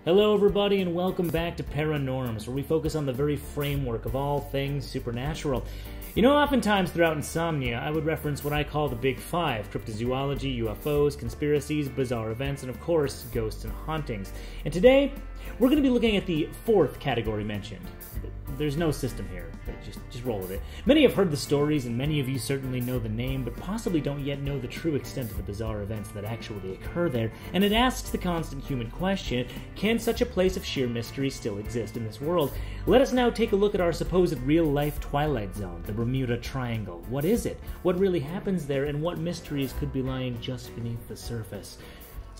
Hello everybody and welcome back to Paranorms, where we focus on the very framework of all things supernatural. You know, oftentimes throughout insomnia, I would reference what I call the Big Five: cryptozoology, UFOs, conspiracies, bizarre events, and of course, ghosts and hauntings. And today, we're going to be looking at the fourth category mentioned. There's no system here, but just roll with it. Many have heard the stories, and many of you certainly know the name, but possibly don't yet know the true extent of the bizarre events that actually occur there. And it asks the constant human question, can such a place of sheer mystery still exist in this world? Let us now take a look at our supposed real-life Twilight Zone, the Bermuda Triangle. What is it? What really happens there, and what mysteries could be lying just beneath the surface?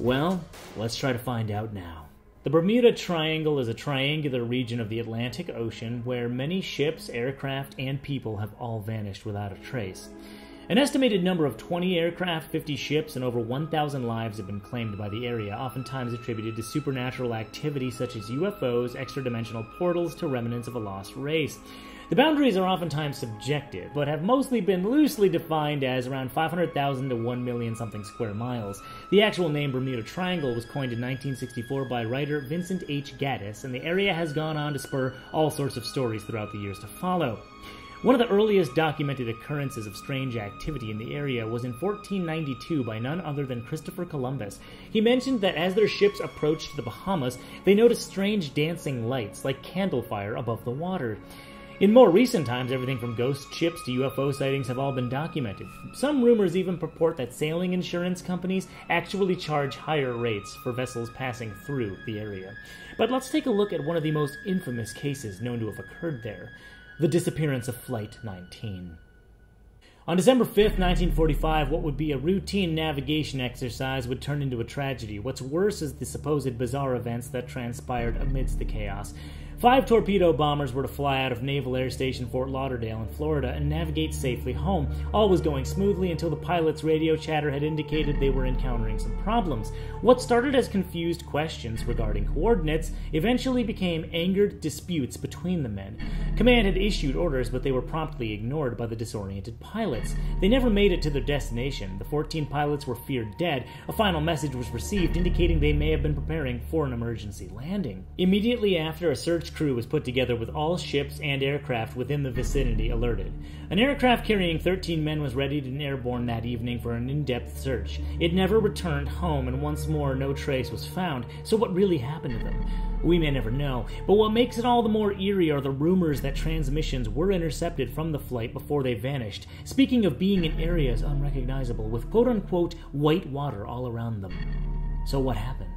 Well, let's try to find out now. The Bermuda Triangle is a triangular region of the Atlantic Ocean where many ships, aircraft, and people have all vanished without a trace. An estimated number of 20 aircraft, 50 ships, and over 1,000 lives have been claimed by the area, oftentimes attributed to supernatural activity such as UFOs, extra-dimensional portals, to remnants of a lost race. The boundaries are oftentimes subjective, but have mostly been loosely defined as around 500,000 to 1 million something square miles. The actual name Bermuda Triangle was coined in 1964 by writer Vincent H. Gaddis, and the area has gone on to spur all sorts of stories throughout the years to follow. One of the earliest documented occurrences of strange activity in the area was in 1492 by none other than Christopher Columbus. He mentioned that as their ships approached the Bahamas, they noticed strange dancing lights, like candle fire, above the water. In more recent times, everything from ghost ships to UFO sightings have all been documented. Some rumors even purport that sailing insurance companies actually charge higher rates for vessels passing through the area. But let's take a look at one of the most infamous cases known to have occurred there: the disappearance of Flight 19. On December 5th, 1945, what would be a routine navigation exercise would turn into a tragedy. What's worse is the supposed bizarre events that transpired amidst the chaos. 5 torpedo bombers were to fly out of Naval Air Station Fort Lauderdale in Florida and navigate safely home. All was going smoothly until the pilot's radio chatter had indicated they were encountering some problems. What started as confused questions regarding coordinates eventually became angered disputes between the men. Command had issued orders, but they were promptly ignored by the disoriented pilots. They never made it to their destination. The 14 pilots were feared dead. A final message was received indicating they may have been preparing for an emergency landing. Immediately after, a search crew was put together with all ships and aircraft within the vicinity alerted. An aircraft carrying 13 men was readied and airborne that evening for an in-depth search. It never returned home, and once more no trace was found. So what really happened to them? We may never know, but what makes it all the more eerie are the rumors that transmissions were intercepted from the flight before they vanished, speaking of being in areas unrecognizable with quote-unquote white water all around them. So what happened?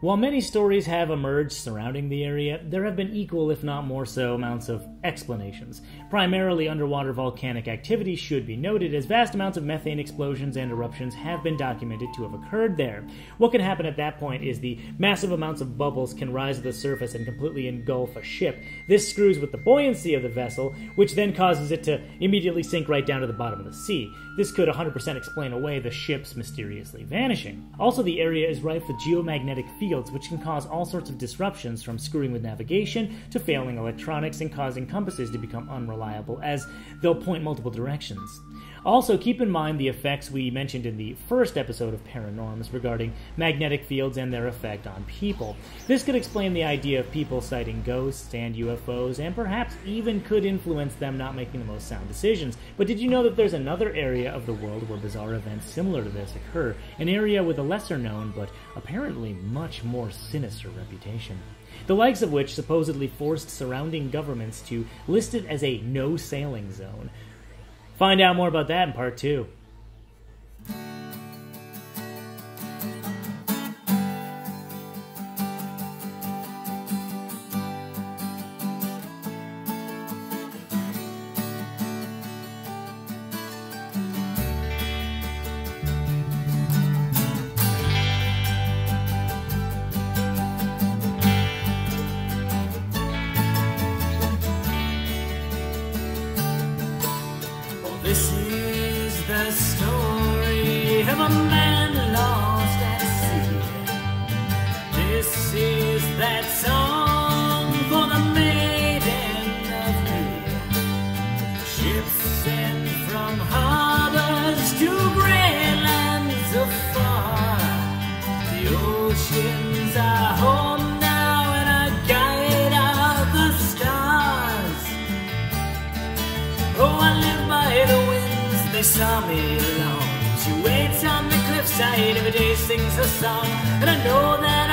While many stories have emerged surrounding the area, there have been equal, if not more so, amounts of explanations. Primarily underwater volcanic activity should be noted, as vast amounts of methane explosions and eruptions have been documented to have occurred there. What can happen at that point is the massive amounts of bubbles can rise to the surface and completely engulf a ship. This screws with the buoyancy of the vessel, which then causes it to immediately sink right down to the bottom of the sea. This could 100% explain away the ships mysteriously vanishing. Also, the area is rife with geomagnetic fields, which can cause all sorts of disruptions, from screwing with navigation to failing electronics and causing compasses to become unreliable, as they'll point multiple directions. Also, keep in mind the effects we mentioned in the first episode of Paranorms regarding magnetic fields and their effect on people. This could explain the idea of people sighting ghosts and UFOs, and perhaps even could influence them not making the most sound decisions. But did you know that there's another area of the world where bizarre events similar to this occur? An area with a lesser known, but apparently much more sinister reputation. The likes of which supposedly forced surrounding governments to list it as a no-sailing zone. Find out more about that in Part 2. This is the story of a man lost at sea. This is that song for the maiden of me. Ships sent from harbors to great lands afar. The oceans are side every day sings a song, and I know that